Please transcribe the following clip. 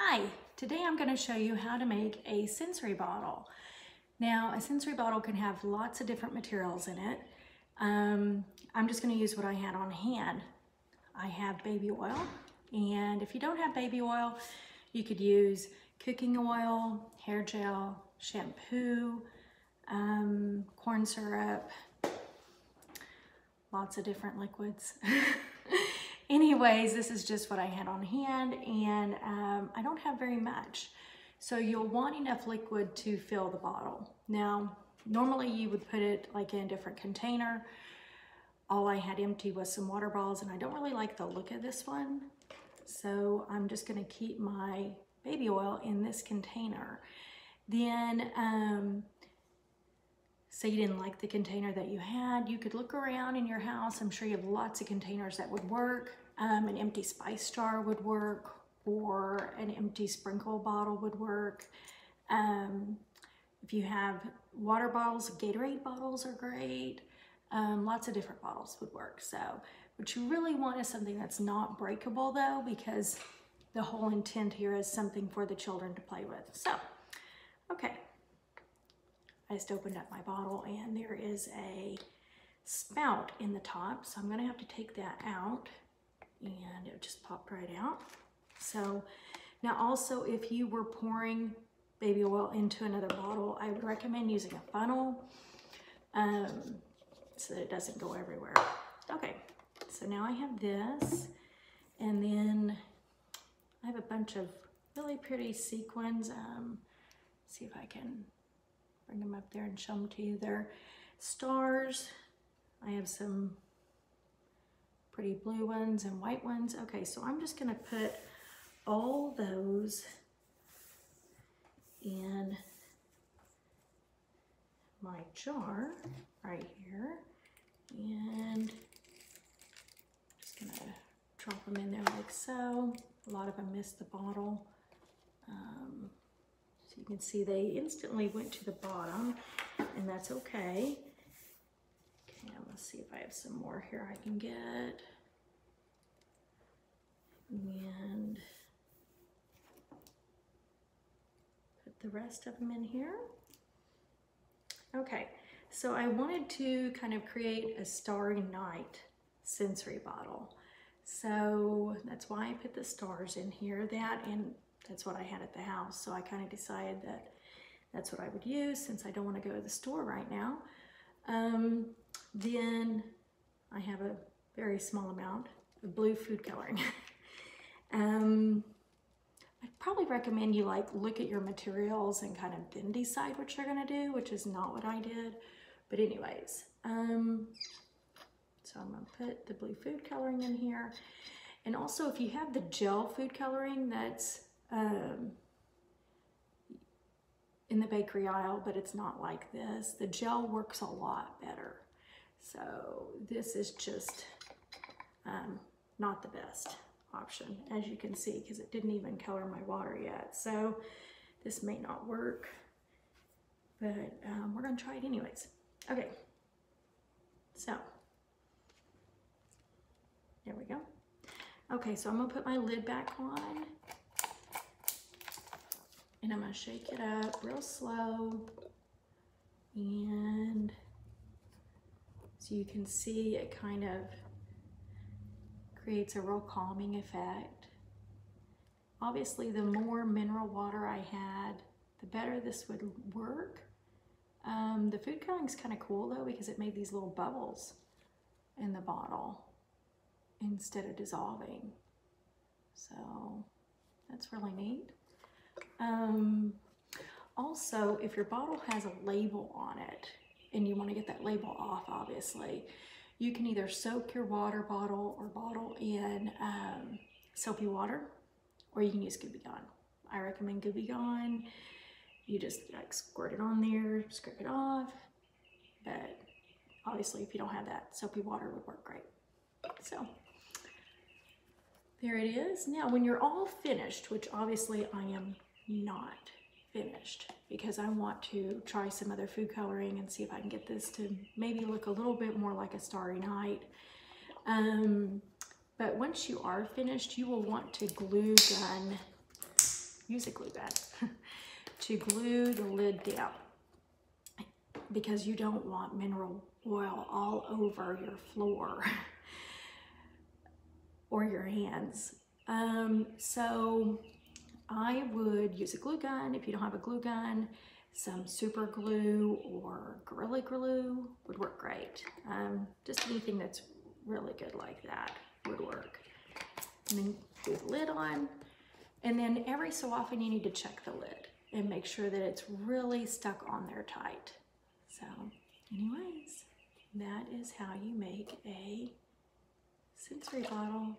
Hi, today I'm going to show you how to make a sensory bottle. Now, a sensory bottle can have lots of different materials in it. I'm just going to use what I had on hand. I have baby oil, and if you don't have baby oil, you could use cooking oil, hair gel, shampoo, corn syrup, lots of different liquids. Anyways, this is just what I had on hand, and I don't have very much. So you'll want enough liquid to fill the bottle. Now, normally you would put it like in a different container. All I had empty was some water bottles, and I don't really like the look of this one. So I'm just gonna keep my baby oil in this container. Then, say you didn't like the container that you had, you could look around in your house. I'm sure you have lots of containers that would work. An empty spice jar would work, or an empty sprinkle bottle would work. If you have water bottles, Gatorade bottles are great. Lots of different bottles would work. So what you really want is something that's not breakable though, because the whole intent here is something for the children to play with. So, okay. I just opened up my bottle and there is a spout in the top. So I'm gonna have to take that out, and it just popped right out. So now also, if you were pouring baby oil into another bottle, I would recommend using a funnel so that it doesn't go everywhere. Okay, so now I have this, and then I have a bunch of really pretty sequins. See if I can bring them up there and show them to you. They're stars. I have some pretty blue ones and white ones. Okay, so I'm just gonna put all those in my jar right here, and just gonna drop them in there like so. A lot of them missed the bottle. So you can see they instantly went to the bottom, and that's okay. Okay, I'm gonna see if I have some more here I can get. And put the rest of them in here. Okay, so I wanted to kind of create a Starry Night sensory bottle. So that's why I put the stars in here. And that's what I had at the house. So I kind of decided that that's what I would use since I don't want to go to the store right now. Then I have a very small amount of blue food coloring. I'd probably recommend you look at your materials and kind of then decide what you're gonna do, which is not what I did. But anyways, so I'm gonna put the blue food coloring in here. And also, if you have the gel food coloring that's in the bakery aisle, but it's not like this, the gel works a lot better. So this is just not the best option, as you can see, because it didn't even color my water yet. So this may not work, but we're gonna try it anyways. Okay, so there we go. Okay, so I'm gonna put my lid back on, and I'm gonna shake it up real slow, and so you can see it kind of creates a real calming effect. Obviously, the more mineral water I had, the better this would work. The food coloring is kind of cool though, because it made these little bubbles in the bottle instead of dissolving. So that's really neat. Also, if your bottle has a label on it and you want to get that label off, obviously, you can either soak your water bottle or bottle in soapy water, or you can use Goopy Gone. I recommend Goopy Gone. You just squirt it on there, scrape it off. But obviously, if you don't have that, soapy water would work great. So there it is. Now, when you're all finished, which obviously I am not finished, because I want to try some other food coloring and see if I can get this to maybe look a little bit more like a Starry Night. But once you are finished, you will want to glue gun use a glue gun to glue the lid down, because you don't want mineral oil all over your floor or your hands. So I would use a glue gun. If you don't have a glue gun, some super glue or Gorilla Glue would work great. Just anything that's really good like that would work. And then glue the lid on. And then every so often you need to check the lid and make sure that it's really stuck on there tight. So anyways, that is how you make a sensory bottle.